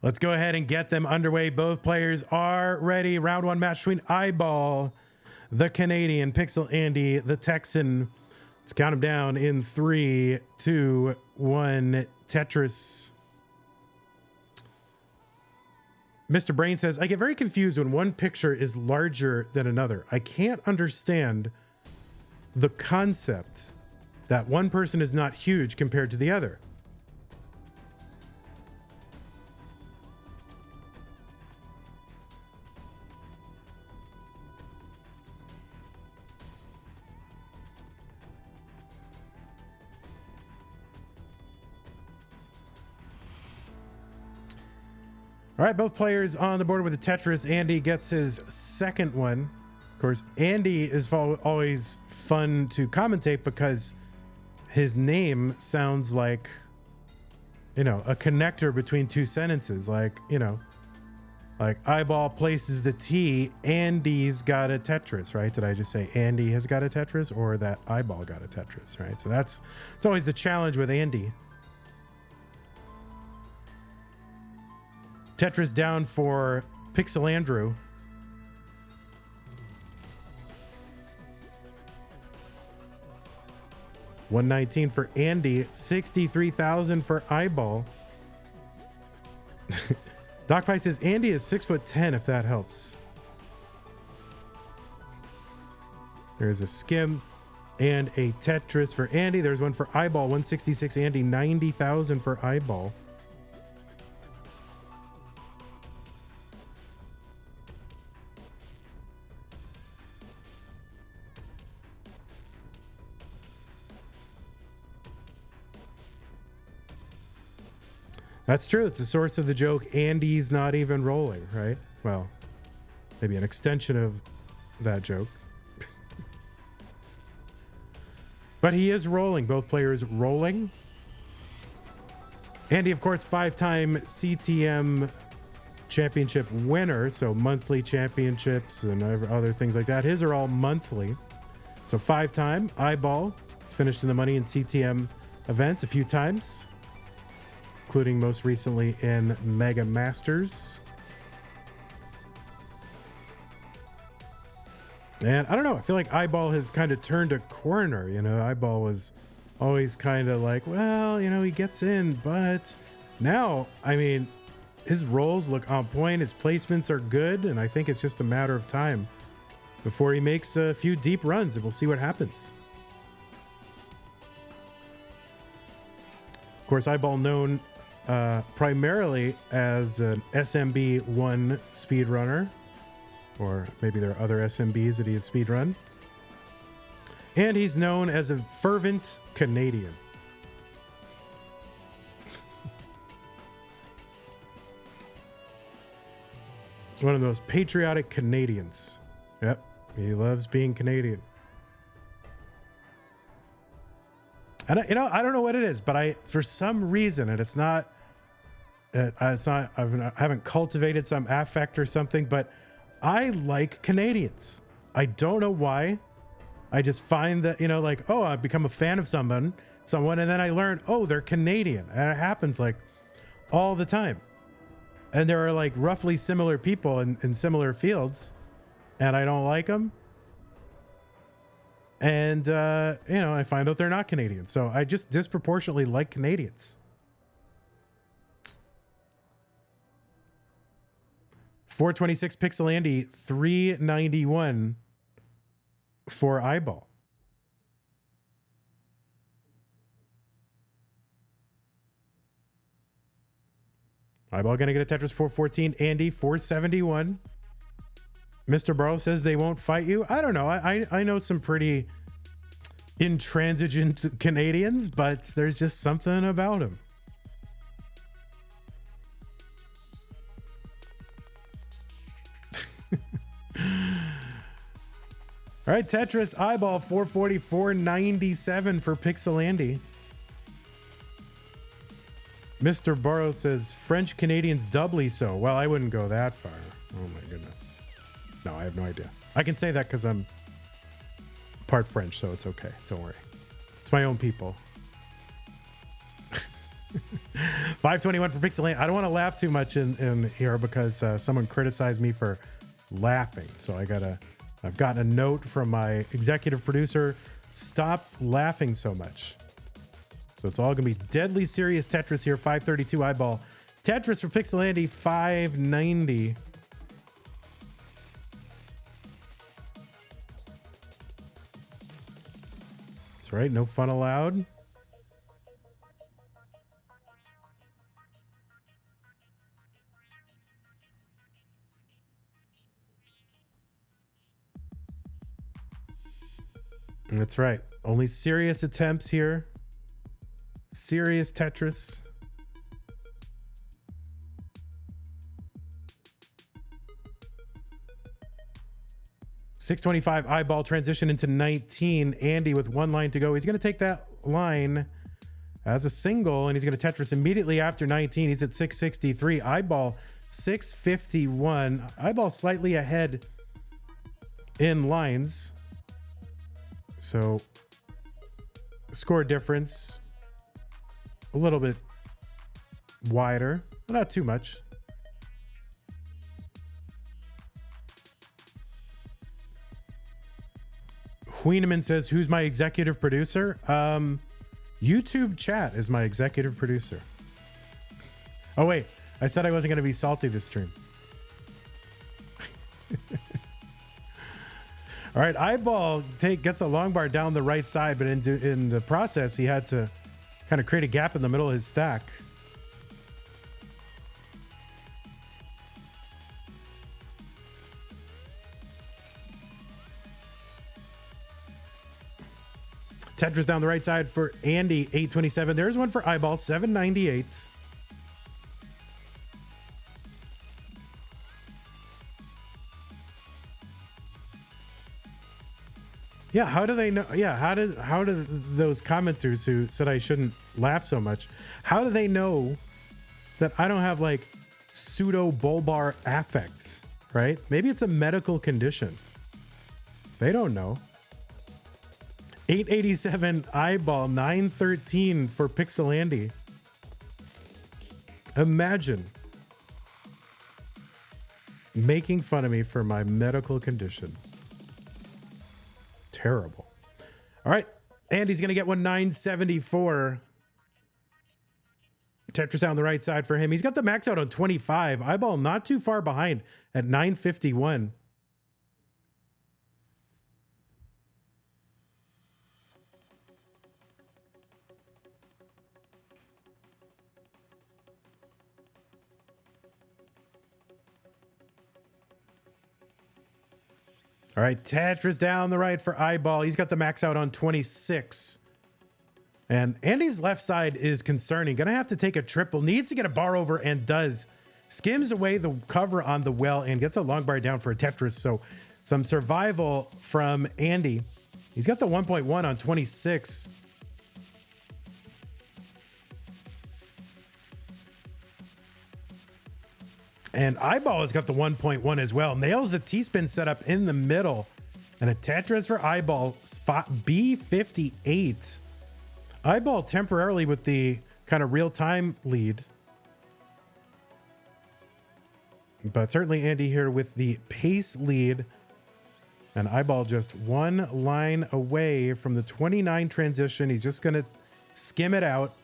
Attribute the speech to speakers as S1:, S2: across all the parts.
S1: Let's go ahead and get them underway. Both players are ready. Round one match between iBall, the Canadian, PixelAndy, the Texan. Let's count them down in 3, 2, 1. Tetris. Mr. Brain says, I get very confused when one picture is larger than another. I can't understand the concept that one person is not huge compared to the other. All right, both players on the board with the Tetris. Andy gets his second one. Of course, Andy is always fun to commentate because his name sounds like, you know, a connector between two sentences. Like, you know, like iBall places the T, Andy's got a Tetris, right? Did I just say Andy has got a Tetris or that iBall got a Tetris, right? So it's always the challenge with Andy. Tetris down for PixelAndrew. $119 for Andy, $63,000 for iBall. Doc Pie says Andy is 6'10", if that helps. There's a skim and a Tetris for Andy. There's one for iBall, 166 Andy, 90,000 for iBall. That's true. It's the source of the joke. Andy's not even rolling, right? Well, maybe an extension of that joke. But he is rolling. Both players rolling. Andy, of course, 5-time CTM championship winner. So monthly championships and other things like that. His are all monthly. So 5-time. iBall finished in the money in CTM events a few times, including most recently in Mega Masters. And I don't know, I feel like iBall has kind of turned a corner. You know, iBall was always kind of like, well, you know, he gets in, but now, I mean, his rolls look on point, his placements are good, and I think it's just a matter of time before he makes a few deep runs, and we'll see what happens. Of course, iBall known primarily as an SMB1 speedrunner, or maybe there are other SMBs that he has speedrun. And he's known as a fervent Canadian. One of those patriotic Canadians. Yep, he loves being Canadian. And you know, I don't know what it is, but for some reason, and I haven't cultivated some affect or something, but I like Canadians. I don't know why. I just find that, you know, like, oh, I've become a fan of someone, and then I learn, oh, they're Canadian. And it happens like all the time. And there are like roughly similar people in similar fields, and I don't like them. And, you know, I find out they're not Canadian. So I just disproportionately like Canadians. $426 PixelAndy, $391 for iBall. iBall gonna get a Tetris 414. Andy 471. Mr. Barrow says they won't fight you. I don't know. I know some pretty intransigent Canadians, but there's just something about them. All right, Tetris iBall 440, 497 for PixelAndy. Mr. Barrow says French Canadians doubly so. Well, I wouldn't go that far. Oh my goodness. No, I have no idea. I can say that because I'm part French, so it's okay. Don't worry. It's my own people. 521 for PixelAndy. I don't want to laugh too much in here because someone criticized me for laughing. So I've gotten a note from my executive producer. Stop laughing so much. So it's all going to be deadly serious Tetris here. 532 iBall. Tetris for PixelAndy, 590. That's right. No fun allowed. That's right. Only serious attempts here. Serious Tetris. .625 iBall transition into 19. Andy with one line to go. He's going to take that line as a single, and he's going to Tetris immediately after 19. He's at 663. iBall 651. iBall slightly ahead in lines. So score difference a little bit wider, but not too much. Wieneman says, who's my executive producer? YouTube chat is my executive producer. Oh, wait. I said I wasn't going to be salty this stream. All right. iBall gets a long bar down the right side, but in the process, he had to kind of create a gap in the middle of his stack. Tetris down the right side for Andy, 827. There's one for iBall, 798. Yeah, how do they know? Yeah, how do those commenters who said I shouldn't laugh so much, how do they know that I don't have like pseudo bulbar affect, right? Maybe it's a medical condition. They don't know. 887 iBall, 913 for PixelAndy. Imagine making fun of me for my medical condition. Terrible. All right. Andy's going to get one, 974. Tetris down the right side for him. He's got the max out on 25. iBall not too far behind at 951. All right, Tetris down the right for iBall. He's got the max out on 26. And Andy's left side is concerning. Gonna have to take a triple. Needs to get a bar over and does. Skims away the cover on the well and gets a long bar down for a Tetris. So some survival from Andy. He's got the 1.1 on 26. And iBall has got the 1.1 as well. Nails the T-spin setup in the middle. And a Tetris for iBall, spot B58. iBall temporarily with the kind of real-time lead. But certainly Andy here with the pace lead. And iBall just one line away from the 29 transition. He's just going to skim it out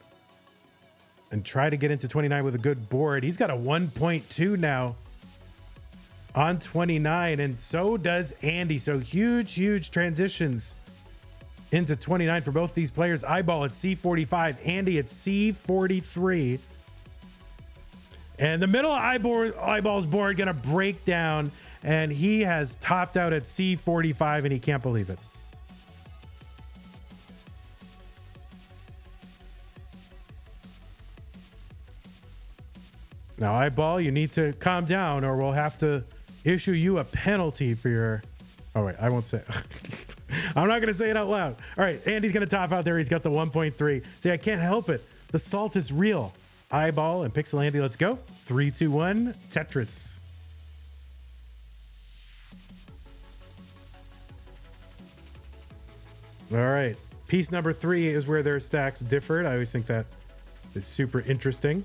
S1: and try to get into 29 with a good board. He's got a 1.2 now on 29, and so does Andy. So huge transitions into 29 for both these players. iBall at C45, Andy at C43. And the middle of iBall's board gonna break down, and he has topped out at C45, and he can't believe it. Now, iBall, you need to calm down or we'll have to issue you a penalty for your... Oh, wait, I won't say it. I'm not going to say it out loud. All right, Andy's going to top out there. He's got the 1.3. See, I can't help it. The salt is real. iBall and PixelAndy, let's go. 3, 2, 1, Tetris. All right. Piece number 3 is where their stacks differed. I always think that is super interesting.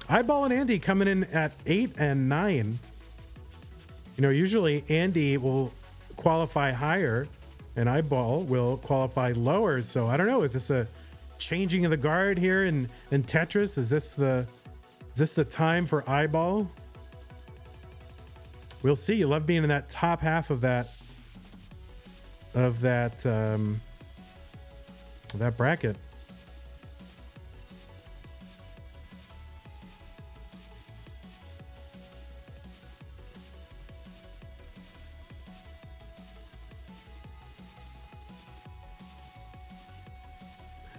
S1: iBall and Andy coming in at 8 and 9. You know, usually Andy will qualify higher and iBall will qualify lower. So I don't know. Is this a changing of the guard here in Tetris? Is this the time for iBall? We'll see. You love being in that top half of that bracket.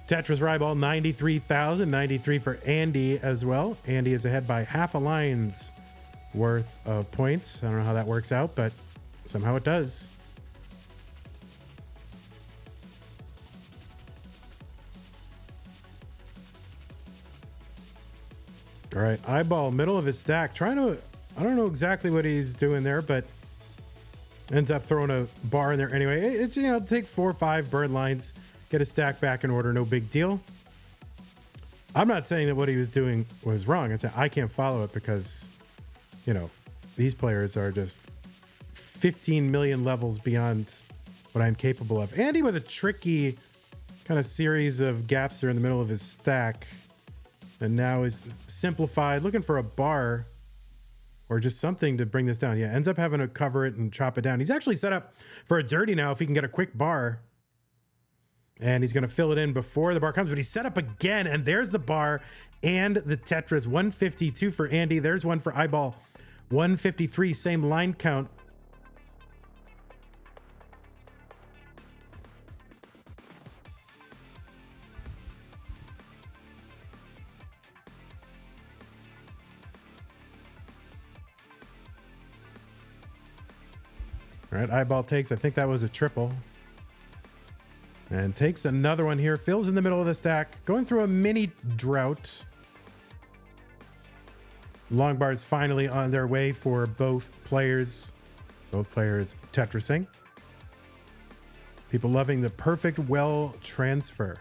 S1: Tetris for iBall, 93,000, 93 for Andy as well. Andy is ahead by half a line's worth of points. I don't know how that works out, but somehow it does. All right, iBall, middle of his stack, trying to, I don't know exactly what he's doing there, but ends up throwing a bar in there anyway. It's, you know, take 4 or 5 bird lines, get his stack back in order, no big deal. I'm not saying that what he was doing was wrong. It's I can't follow it because, you know, these players are just 15 million levels beyond what I'm capable of. Andy with a tricky kind of series of gaps there in the middle of his stack. And now is simplified, looking for a bar or just something to bring this down. Yeah, ends up having to cover it and chop it down. He's actually set up for a dirty now if he can get a quick bar. And he's going to fill it in before the bar comes. But he's set up again, and there's the bar and the Tetris. 152 for Andy. There's one for iBall. 153, same line count. All right, iBall takes, I think that was a triple. And takes another one here, fills in the middle of the stack, going through a mini drought. Long bars finally on their way for both players. Both players Tetrising. People loving the perfect well transfer.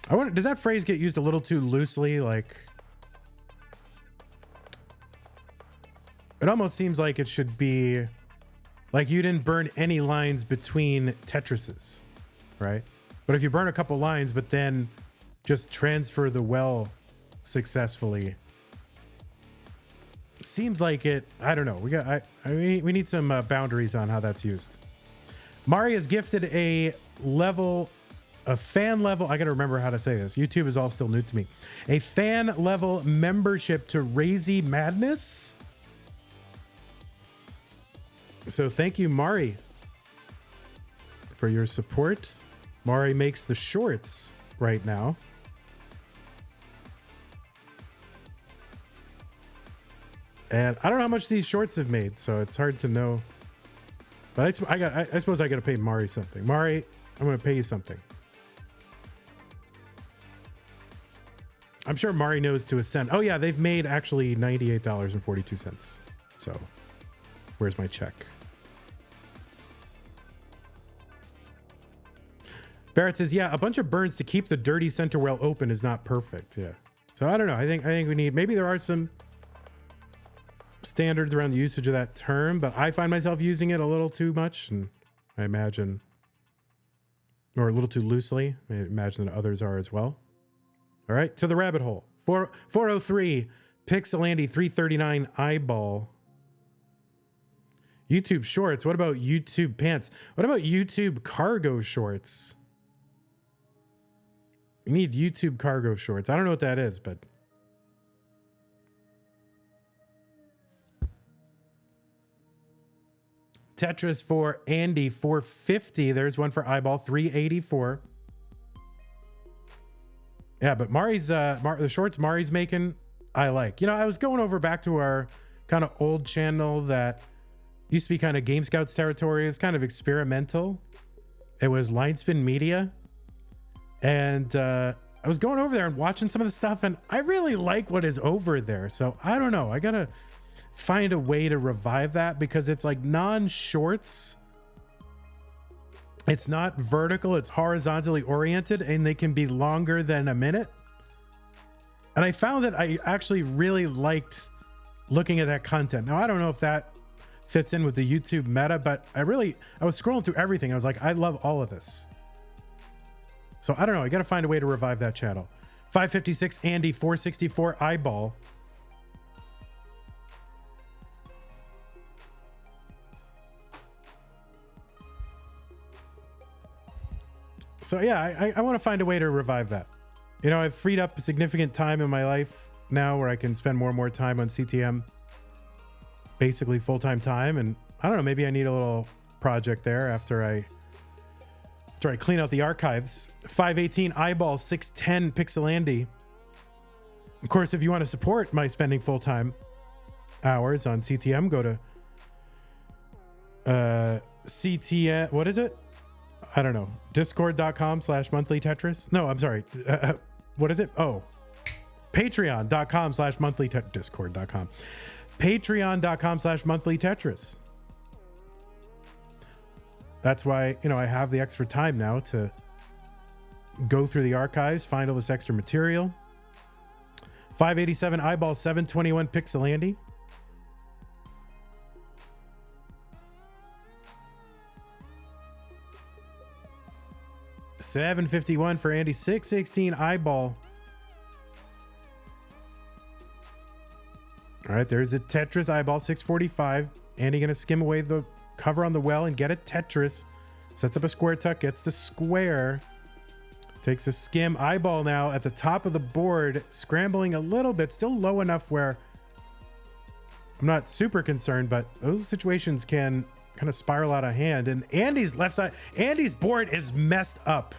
S1: I wonder, does that phrase get used a little too loosely? Like, it almost seems like it should be like you didn't burn any lines between Tetrises, right? But if you burn a couple lines, but then just transfer the well successfully, it seems like it, I don't know. We need some boundaries on how that's used. Mari has gifted a fan level, I gotta remember how to say this. YouTube is all still new to me. A fan level membership to Razy Madness. So thank you, Mari, for your support. Mari makes the shorts right now. And I don't know how much these shorts have made, so it's hard to know. But I suppose I got to pay Mari something. Mari, I'm going to pay you something. I'm sure Mari knows to a cent. Oh yeah, they've made actually $98.42. So where's my check? Barrett says, yeah, a bunch of burns to keep the dirty center well open is not perfect. Yeah. So I don't know. I think we need, maybe there are some standards around the usage of that term, but I find myself using it a little too much, and I imagine, or a little too loosely. I imagine that others are as well. All right, to the rabbit hole. 403, PixelAndy, 339, iBall. YouTube shorts. What about YouTube pants? What about YouTube cargo shorts? You need YouTube cargo shorts. I don't know what that is, but Tetris for Andy, 450. There's one for iBall, 384. Yeah, but Mari's the shorts Mari's making, I like. You know, I was going over back to our kind of old channel that used to be kind of Game Scouts territory. It's kind of experimental. It was Linespin Media. And I was going over there and watching some of the stuff, and I really like what is over there. So I don't know. I got to find a way to revive that because it's like non-shorts It's not vertical, it's horizontally oriented, and they can be longer than a minute. And I found that I actually really liked looking at that content. Now, I don't know if that fits in with the YouTube meta, but I was scrolling through everything. I was like, I love all of this. So I don't know. I got to find a way to revive that channel. 556 Andy, 464 iBall. So yeah, I want to find a way to revive that. You know, I've freed up significant time in my life now where I can spend more and more time on CTM. Basically full-time time. And I don't know, maybe I need a little project there after I clean out the archives. 518 iBall, 610 PixelAndy. Of course, if you want to support my spending full-time hours on CTM, go to CTM, what is it? I don't know. Discord.com/monthly Tetris. No, I'm sorry. What is it? Oh, Patreon.com/monthly Discord.com. Patreon.com/monthly Tetris. That's why, you know, I have the extra time now to go through the archives, find all this extra material. 587 iBall, 721 PixelAndy. $7.51 for Andy. 616 iBall. All right, there's a Tetris iBall. 645. Andy gonna skim away the cover on the well and get a Tetris. Sets up a square tuck, gets the square. Takes a skim. iBall now at the top of the board, scrambling a little bit, still low enough where I'm not super concerned, but those situations can kind of spiral out of hand. And Andy's left side, Andy's board is messed up.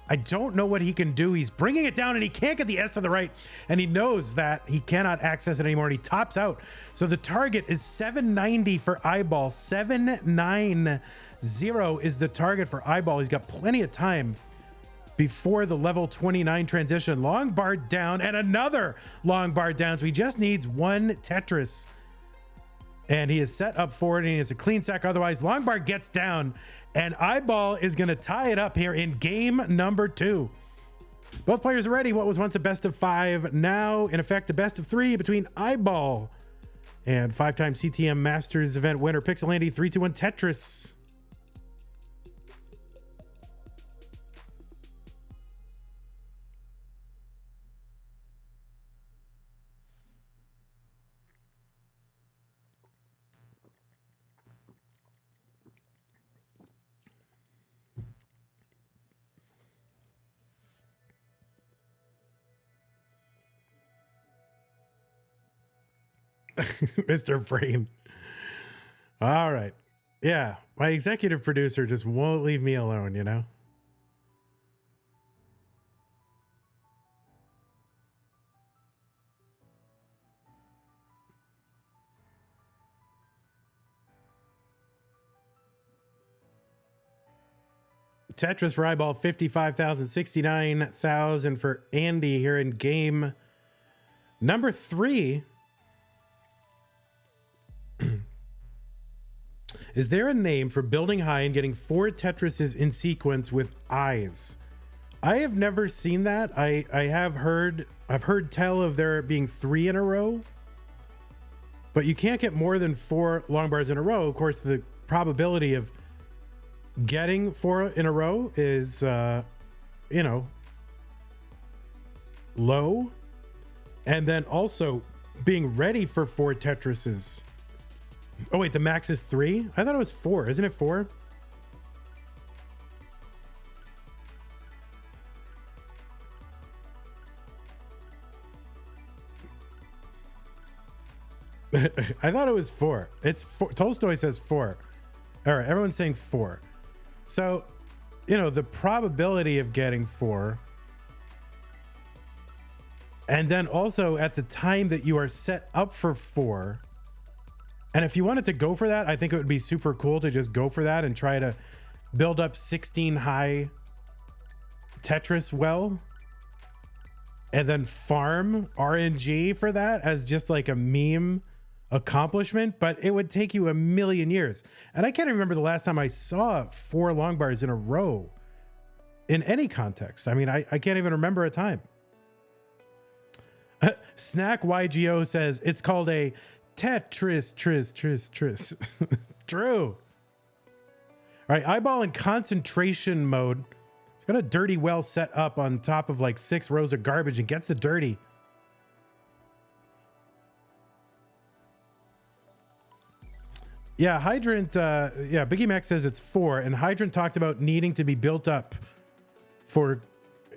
S1: I don't know what he can do. He's bringing it down and he can't get the S to the right. And he knows that he cannot access it anymore. And he tops out. So the target is 790 for iBall. 790 is the target for iBall. He's got plenty of time before the level 29 transition. Long bar down and another long bar down. So he just needs one Tetris. And he is set up for it, and he has a clean sack. Otherwise, long bar gets down, and iBall is going to tie it up here in game number 2. Both players are ready. What was once a best of 5, now in effect a best of 3 between iBall and 5-time CTM Masters event winner PixelAndy. 3-2-1 Tetris. Mr. Brain. All right. Yeah. My executive producer just won't leave me alone, you know? Tetris for iBall, 55,000, 69,000 for Andy here in game number 3. Is there a name for building high and getting 4 Tetrises in sequence with eyes? I have never seen that. I've heard tell of there being 3 in a row, but you can't get more than 4 long bars in a row. Of course, the probability of getting 4 in a row is, you know, low. And then also being ready for 4 Tetrises. Oh wait, the max is 3? I thought it was 4. Isn't it 4? I thought it was 4. It's 4. Tolstoy says 4. All right, everyone's saying 4. So, you know, the probability of getting 4, and then also at the time that you are set up for 4. And if you wanted to go for that, I think it would be super cool to just go for that and try to build up 16 high Tetris well, and then farm RNG for that as just like a meme accomplishment, but it would take you a million years. And I can't even remember the last time I saw 4 long bars in a row in any context. I mean, I can't even remember a time. Snack YGO says it's called a Tetris, tris. True. All right, iBall in concentration mode. It's got a dirty well set up on top of like 6 rows of garbage and gets the dirty. Yeah, Hydrant, Biggie Mac says it's 4, and Hydrant talked about needing to be built up for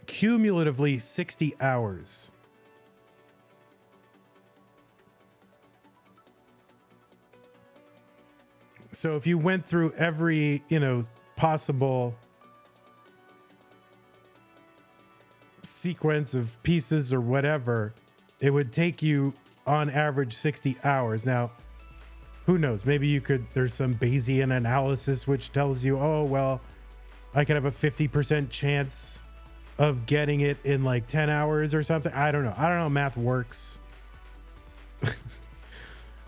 S1: cumulatively 60 hours. So if you went through every, possible sequence of pieces or whatever, it would take you on average 60 hours. Now, who knows? Maybe there's some Bayesian analysis which tells you, oh, well, I could have a 50% chance of getting it in like 10 hours or something. I don't know. I don't know how math works.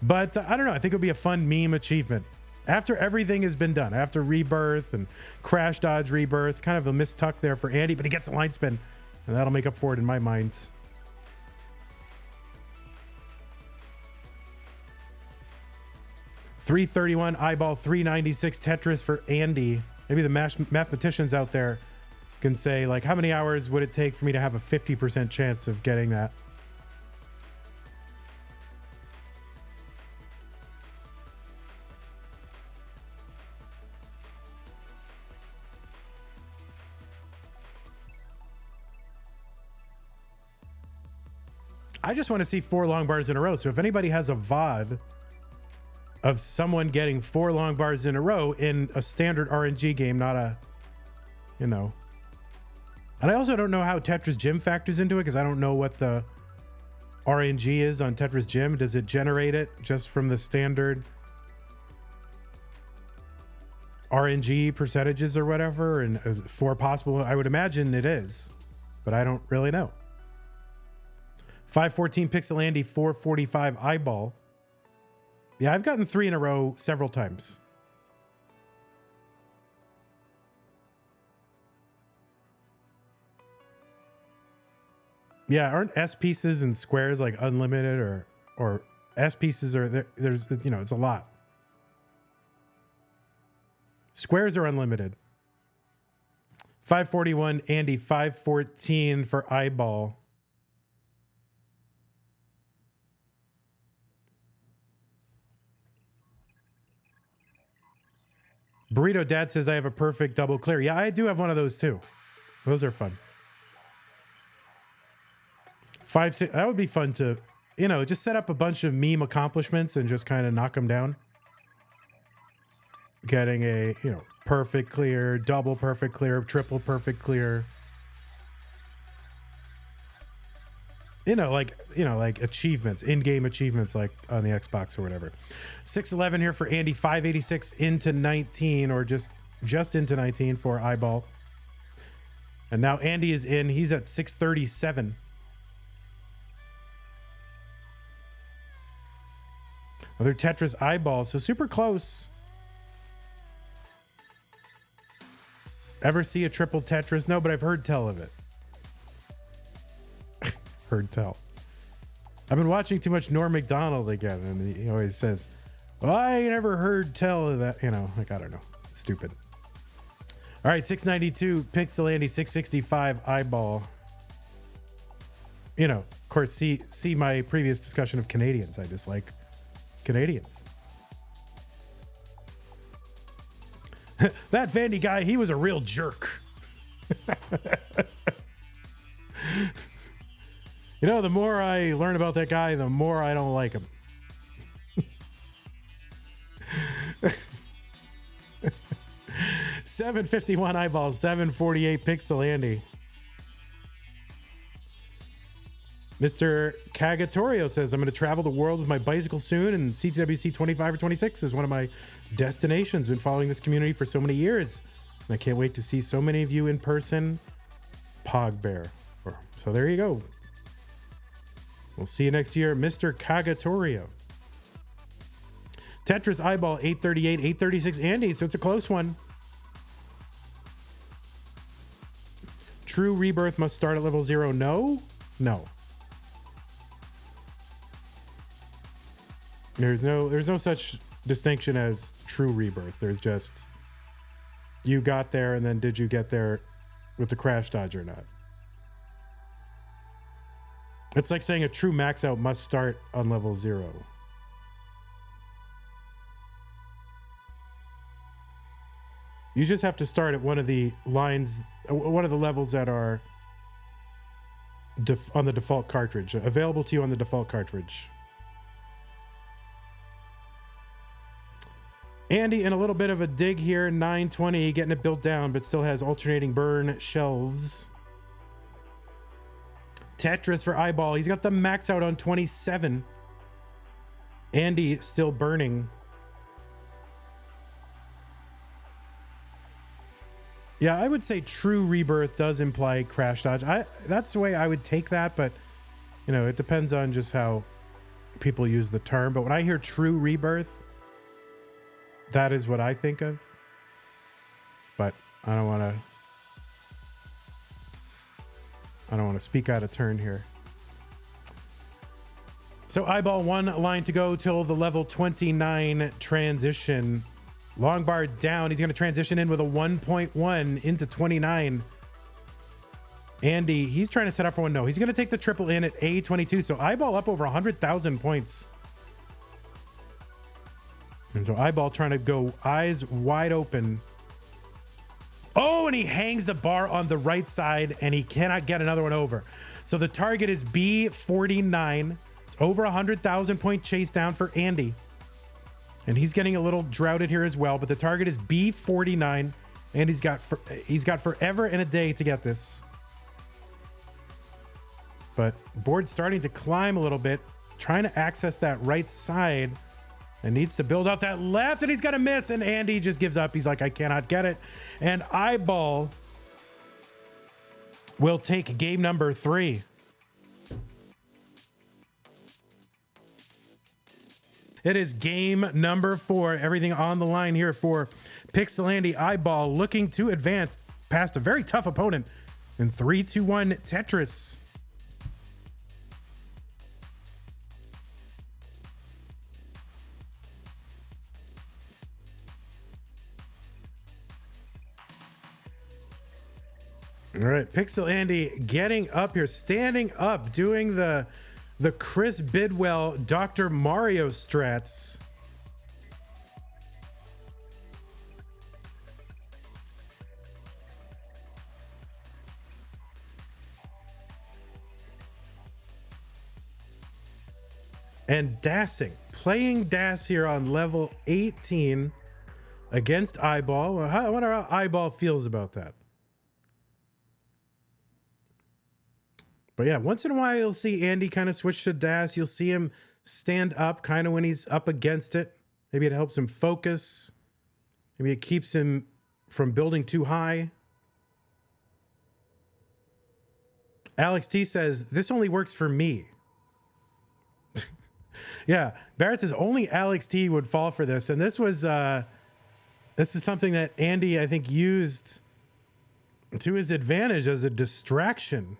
S1: But I don't know. I think it'll be a fun meme achievement. After everything has been done, after Rebirth and Crash Dodge Rebirth, kind of a mistuck there for Andy, but he gets a line spin, and that'll make up for it in my mind. $331 iBall, $396 Tetris for Andy. Maybe the mathematicians out there can say, like, how many hours would it take for me to have a 50% chance of getting that? I just want to see 4 long bars in a row. So if anybody has a VOD of someone getting 4 long bars in a row in a standard RNG game, not a, And I also don't know how Tetris Gym factors into it, because I don't know what the RNG is on Tetris Gym. Does it generate it just from the standard RNG percentages or whatever? And 4 possible, I would imagine it is, but I don't really know. 514 PixelAndy, 445 iBall. Yeah, I've gotten 3 in a row several times. Yeah, aren't S pieces and squares like unlimited, or S pieces are there's it's a lot. Squares are unlimited. 541 Andy, 514 for iBall. Burrito Dad says I have a perfect double clear. Yeah, I do have one of those too. Those are fun. 5, 6, that would be fun to, just set up a bunch of meme accomplishments and just kind of knock them down. Getting a, perfect clear, double perfect clear, triple perfect clear. Like achievements, in-game achievements, like on the Xbox or whatever. 611 here for Andy, 586 into 19, or just into 19 for iBall. And now Andy is in. He's at 637. Another Tetris iBall, so super close. Ever see a triple Tetris? No, but I've heard tell of it. Heard tell. I've been watching too much Norm Macdonald again, and he always says, well, I never heard tell of that. Like, I don't know. It's stupid. All right, 692 PixelAndy, 665 iBall. Of course, see my previous discussion of Canadians. I just like Canadians. That Vandy guy, he was a real jerk. The more I learn about that guy, the more I don't like him. $751 iBall, 748 PixelAndy. Mr. Cagatorio says, I'm going to travel the world with my bicycle soon, and CTWC 25 or 26 is one of my destinations. Been following this community for so many years, and I can't wait to see so many of you in person. Pog Bear. So there you go. We'll see you next year, Mr. Cagatorio. Tetris iBall 838, 836 Andy, so it's a close one. True rebirth must start at level 0. No. There's no such distinction as true rebirth. There's just you got there, and then did you get there with the crash dodge or not? It's like saying a true max out must start on level 0. You just have to start at one of the lines, one of the levels that are on the default cartridge, available to you on the default cartridge. Andy in a little bit of a dig here, 920, getting it built down, but still has alternating burn shelves. Tetris for iBall. He's got the max out on 27. Andy still burning. Yeah, I would say true rebirth does imply crash dodge. That's the way I would take that, but you know, it depends on just how people use the term. But when I hear true rebirth, that is what I think of. But I don't want to speak out of turn here. So iBall, one line to go till the level 29 transition. Long bar down. He's going to transition in with a 1.1 into 29. Andy, he's trying to set up for one. No, he's going to take the triple in at A22. So iBall up over 100,000 points. And so iBall trying to go eyes wide open. Oh, and he hangs the bar on the right side, and he cannot get another one over. So the target is B49. It's over 100,000 point chase down for Andy. And he's getting a little droughted here as well, but the target is B49, and he's got forever and a day to get this. But board's starting to climb a little bit, trying to access that right side, and needs to build out that left, and he's gonna miss, and Andy just gives up. He's like, I cannot get it. And iBall will take game number 3. It is game number 4. Everything on the line here for PixelAndy. iBall looking to advance past a very tough opponent in 3-2-1 Tetris. All right, PixelAndy getting up here, standing up, doing the Chris Bidwell, Dr. Mario strats. And dassing, playing DAS here on level 18 against iBall. I wonder how iBall feels about that. But yeah, once in a while, you'll see Andy kind of switch to DAS. You'll see him stand up kind of when he's up against it. Maybe it helps him focus. Maybe it keeps him from building too high. Alex T says, this only works for me. Yeah, Barrett says only Alex T would fall for this. And this was, this is something that Andy, I think, used to his advantage as a distraction.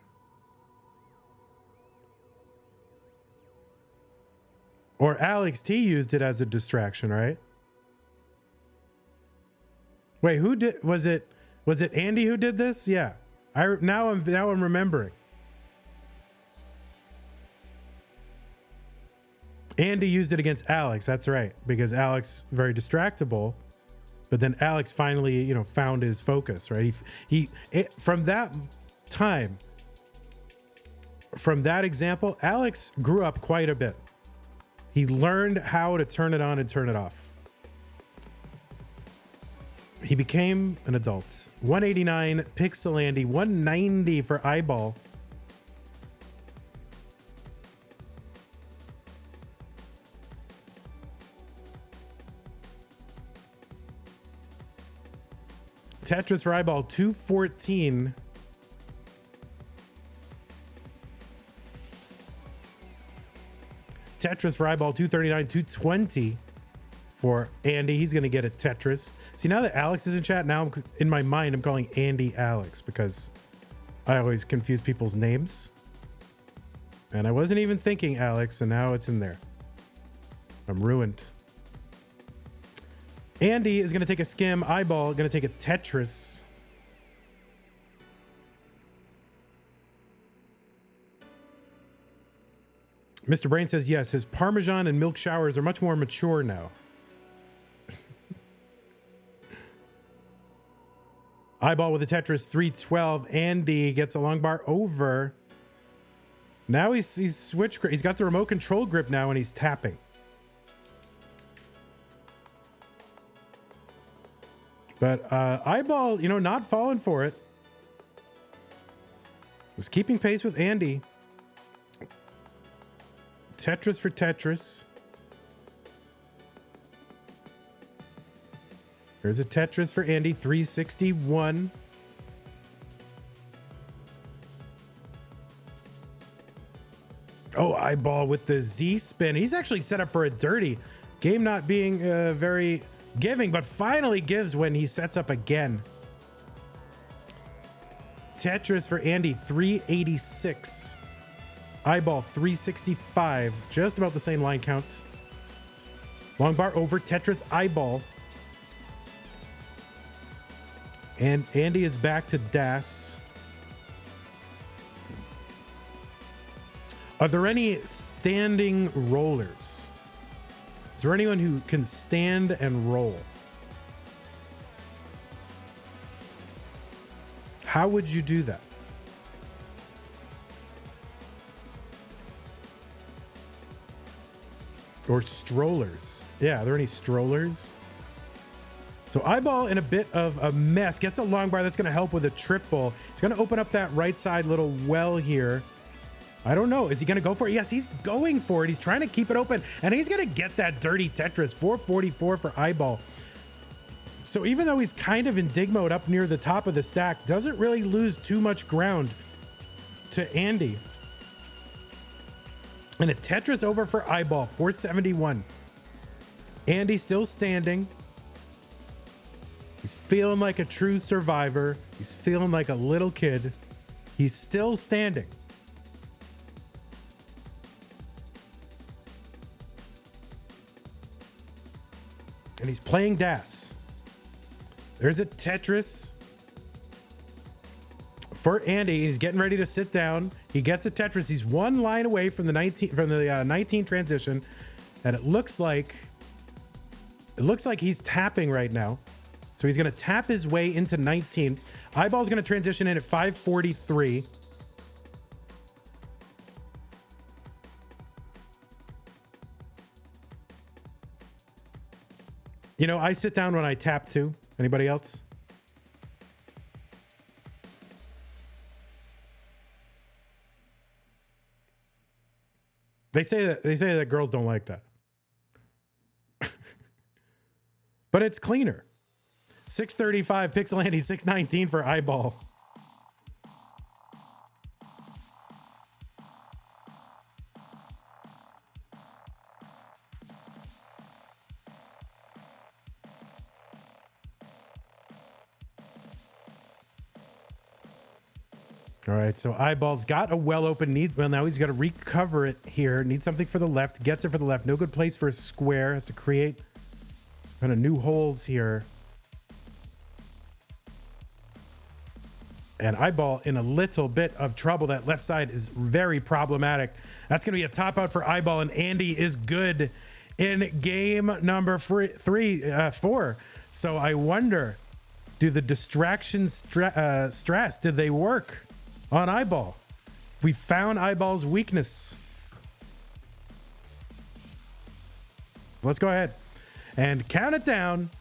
S1: Or Alex T used it as a distraction, right? Wait, who did? Was it Andy who did this? Yeah. Now I'm remembering. Andy used it against Alex. That's right, because Alex very distractible, but then Alex finally, you know, found his focus, right? From that time, from that example, Alex grew up quite a bit. He learned how to turn it on and turn it off. He became an adult. 189 PixelAndy, 190 for iBall. Tetris for iBall, 214. Tetris for iBall, 239, 220. for Andy. He's going to get a Tetris. See, now that Alex is in chat, now in my mind, I'm calling Andy Alex because I always confuse people's names. And I wasn't even thinking Alex, and now it's in there. I'm ruined. Andy is going to take a skim. iBall going to take a Tetris. Mr. Brain says, yes, his Parmesan and milk showers are much more mature now. iBall with a Tetris, 312. Andy gets a long bar over. Now he's switched. He's got the remote control grip now, and he's tapping. But iBall, you know, not falling for it. Was keeping pace with Andy. Tetris for Tetris. There's a Tetris for Andy, 361. Oh, iBall with the Z spin. He's actually set up for a dirty. Game not being very giving, but finally gives when he sets up again. Tetris for Andy, 386. iBall, 365. Just about the same line count. Long bar over. Tetris, iBall. And Andy is back to Das. Are there any standing rollers? Is there anyone who can stand and roll? How would you do that? Or strollers? Yeah, are there any strollers? So iBall in a bit of a mess. Gets a long bar that's going to help with a triple. He's going to open up that right side little well here. I don't know. Is he going to go for it? Yes, he's going for it. He's trying to keep it open, and he's going to get that dirty Tetris. 444 for iBall. So even though he's kind of in dig mode up near the top of the stack, doesn't really lose too much ground to Andy. And a Tetris over for iBall, 471. Andy still standing. He's feeling like a true survivor. He's feeling like a little kid. He's still standing. And he's playing Das. There's a Tetris for Andy. He's getting ready to sit down. He gets a Tetris. He's one line away from the 19 transition, and it looks like he's tapping right now. So he's going to tap his way into 19. iBall's going to transition in at 543. You know, I sit down when I tap too. Anybody else? They say that girls don't like that. But it's cleaner. 635 PixelAndy, 619 for iBall. All right, so iBall's got a well open need. Well, now he's got to recover it here. Needs something for the left. Gets it for the left. No good place for a square. Has to create kind of new holes here. And iBall in a little bit of trouble. That left side is very problematic. That's going to be a top out for iBall, and Andy is good in game number 4. So I wonder, do the distraction stress, did they work on iBall? We found iBall's weakness. Let's go ahead and count it down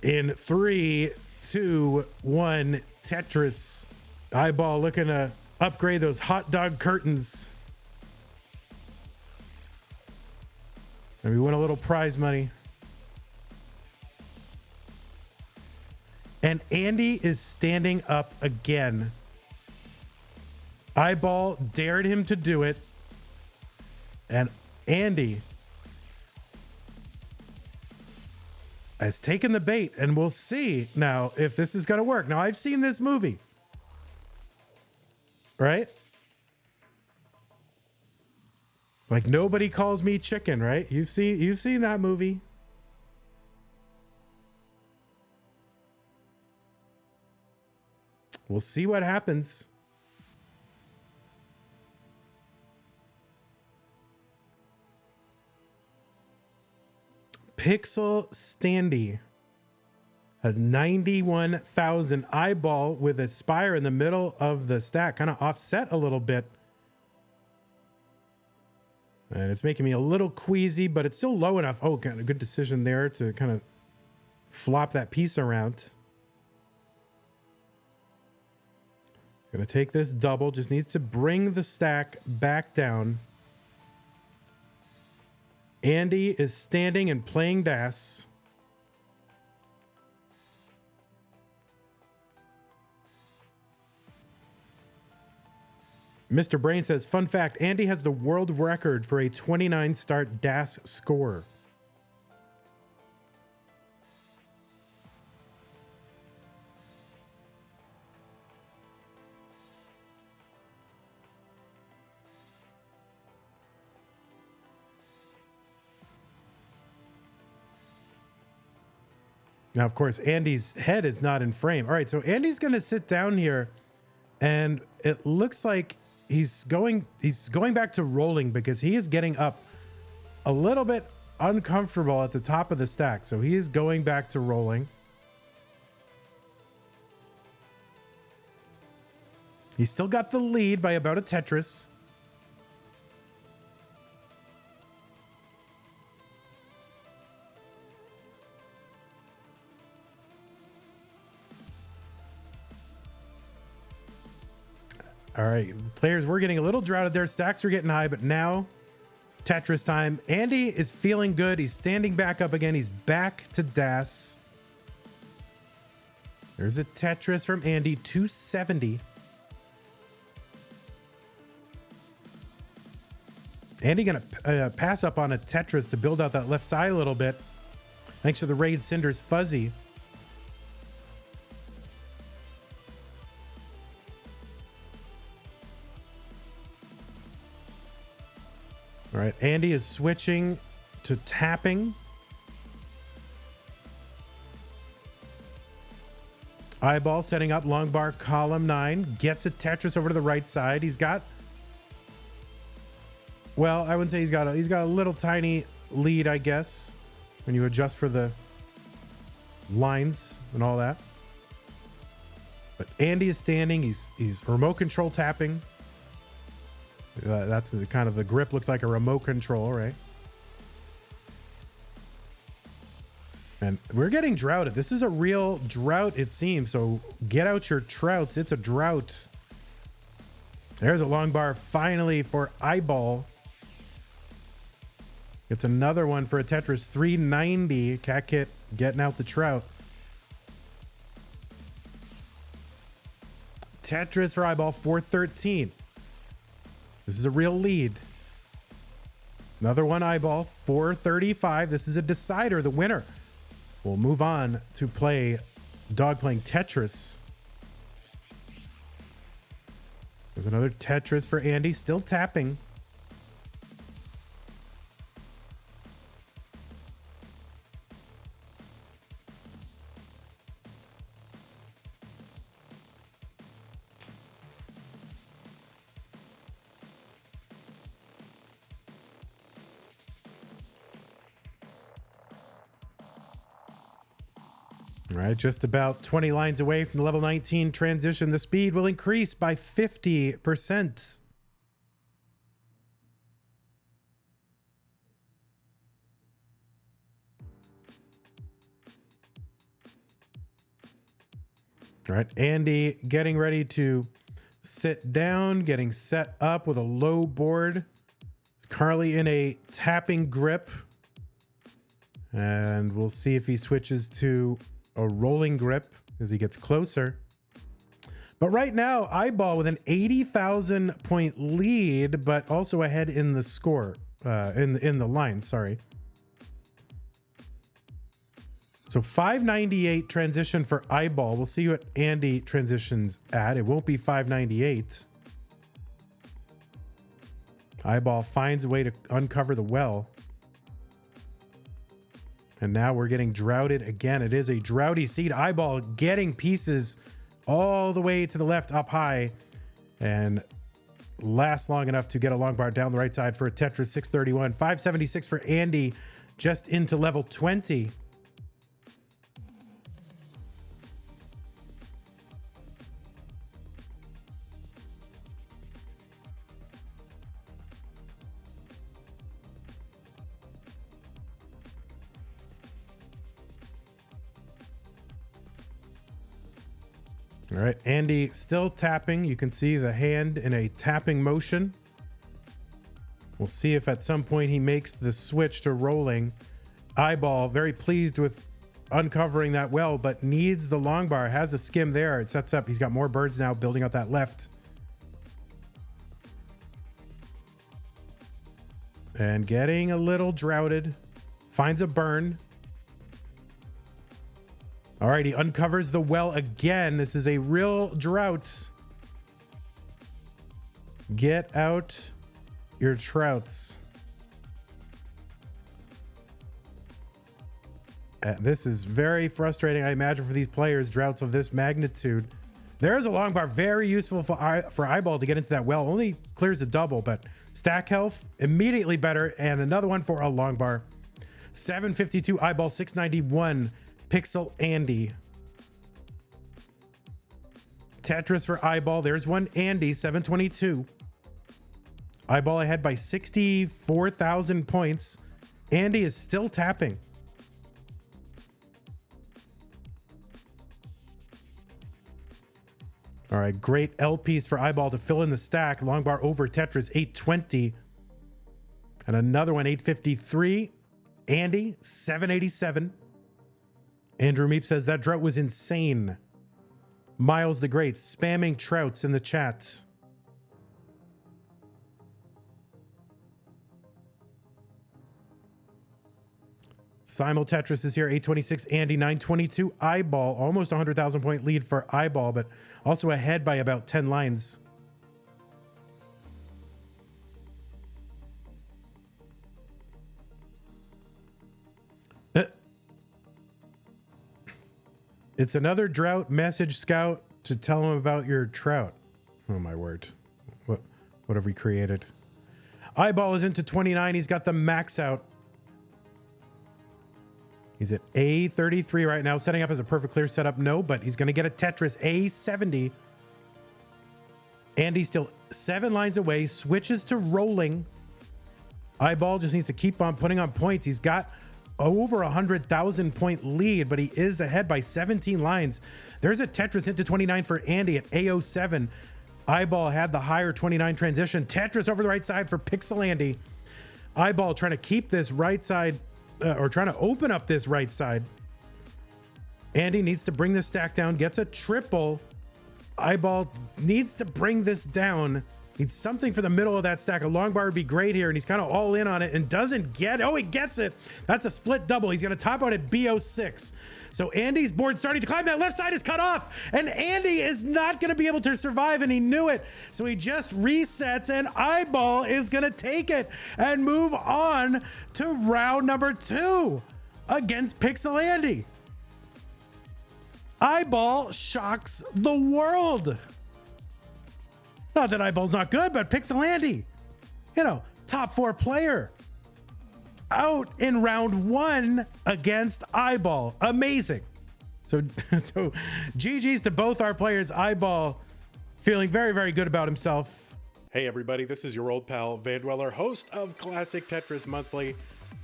S1: in 3, 2, 1. Tetris. iBall looking to upgrade those hot dog curtains. And we win a little prize money. And Andy is standing up again. iBall dared him to do it. And Andy has taken the bait, and we'll see now if this is going to work. Now, I've seen this movie, right? Like, Nobody Calls Me Chicken, right? You've seen that movie. We'll see what happens. PixelAndy has 91,000. iBall with a spire in the middle of the stack, kind of offset a little bit. And it's making me a little queasy, but it's still low enough. Oh, kind of good decision there to kind of flop that piece around. Gonna take this double, just needs to bring the stack back down. Andy is standing and playing DAS. Mr. Brain says, fun fact, Andy has the world record for a 29 start DAS score. Now, of course, Andy's head is not in frame. All right, so Andy's going to sit down here, and it looks like he's going back to rolling because he is getting up a little bit uncomfortable at the top of the stack. So he is going back to rolling. He's still got the lead by about a Tetris. All right, players, we're getting a little droughted there. Stacks are getting high, but now Tetris time. Andy is feeling good. He's standing back up again. He's back to DAS. There's a Tetris from Andy, 270. Andy gonna pass up on a Tetris to build out that left side a little bit. Thanks for the raid, Cinder's Fuzzy. All right, Andy is switching to tapping. iBall setting up long bar column 9. Gets a Tetris over to the right side. He's got, well, I wouldn't say he's got a little tiny lead, I guess, when you adjust for the lines and all that. But Andy is standing. He's remote control tapping. That's the kind of the grip looks like a remote control, right? And we're getting droughted. This is a real drought, it seems. So get out your trouts. It's a drought. There's a long bar finally for iBall. It's another one for a Tetris 390. Cat Kit getting out the trout. Tetris for iBall 413. This is a real lead. Another one iBall 435. This is a decider. The winner will move on to play Dog playing Tetris. There's another Tetris for Andy, still tapping. All right, just about 20 lines away from the level 19 transition. The speed will increase by 50%. All right, Andy getting ready to sit down, getting set up with a low board. Currently in a tapping grip. And we'll see if he switches to a rolling grip as he gets closer. But right now, iBall with an 80,000 point lead, but also ahead in the score, in the line, sorry. So 598 transition for iBall. We'll see what Andy transitions at. It won't be 598. iBall finds a way to uncover the well. And now we're getting droughted again. It is a droughty seed. iBall getting pieces all the way to the left up high and lasts long enough to get a long bar down the right side for a Tetris 631. 576 for Andy just into level 20. All right, Andy still tapping. You can see the hand in a tapping motion. We'll see if at some point he makes the switch to rolling. iBall very pleased with uncovering that well, but needs the long bar. Has a skim there. It sets up. He's got more birds now building out that left. And getting a little droughted. Finds a burn. All right, he uncovers the well again. This is a real drought. Get out your trouts. This is very frustrating, I imagine, for these players, droughts of this magnitude. There's a long bar, very useful for iBall to get into that well. Only clears a double, but stack health, immediately better. And another one for a long bar. 752 iBall, 691. PixelAndy. Tetris for iBall. There's one Andy, 722. iBall ahead by 64,000 points. Andy is still tapping. All right, great L piece for iBall to fill in the stack. Long bar over Tetris, 820. And another one, 853. Andy, 787. Andrew Meep says that drought was insane. Miles the Great spamming trouts in the chat. Simul Tetris is here, 826. Andy, 922. iBall, almost 100,000 point lead for iBall, but also ahead by about 10 lines. It's another drought message scout to tell him about your trout. Oh my word. What have we created? iBall is into 29. He's got the max out. He's at A33 right now, setting up as a perfect clear setup. No, but he's going to get a Tetris A70. Andy's still 7 lines away, switches to rolling. iBall just needs to keep on putting on points. He's got over 100,000 point lead, but he is ahead by 17 lines. There's a Tetris into 29 for Andy at A07. iBall had the higher 29 transition. Tetris over the right side for PixelAndy. iBall trying to keep this right side, or trying to open up this right side. Andy needs to bring this stack down, gets a triple. iBall needs to bring this down. Needs something for the middle of that stack. A long bar would be great here, and he's kind of all in on it and doesn't get it. Oh, he gets it. That's a split double. He's going to top out at B06. So Andy's board starting to climb. That left side is cut off, and Andy is not going to be able to survive, and he knew it. So he just resets, and iBall is going to take it and move on to round number 2 against PixelAndy. iBall shocks the world. Not that iBall's not good, but PixelAndy, top 4 player out in round 1 against iBall. Amazing. So GG's to both our players. iBall feeling very, very good about himself. Hey everybody, this is your old pal Vandweller, host of Classic Tetris Monthly,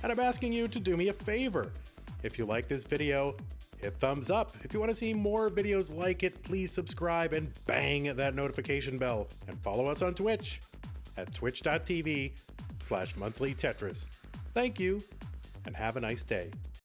S1: and I'm asking you to do me a favor. If you like this video, hit thumbs up. If you want to see more videos like it, please subscribe and bang that notification bell. And follow us on Twitch at twitch.tv/monthlytetris. Thank you, and have a nice day.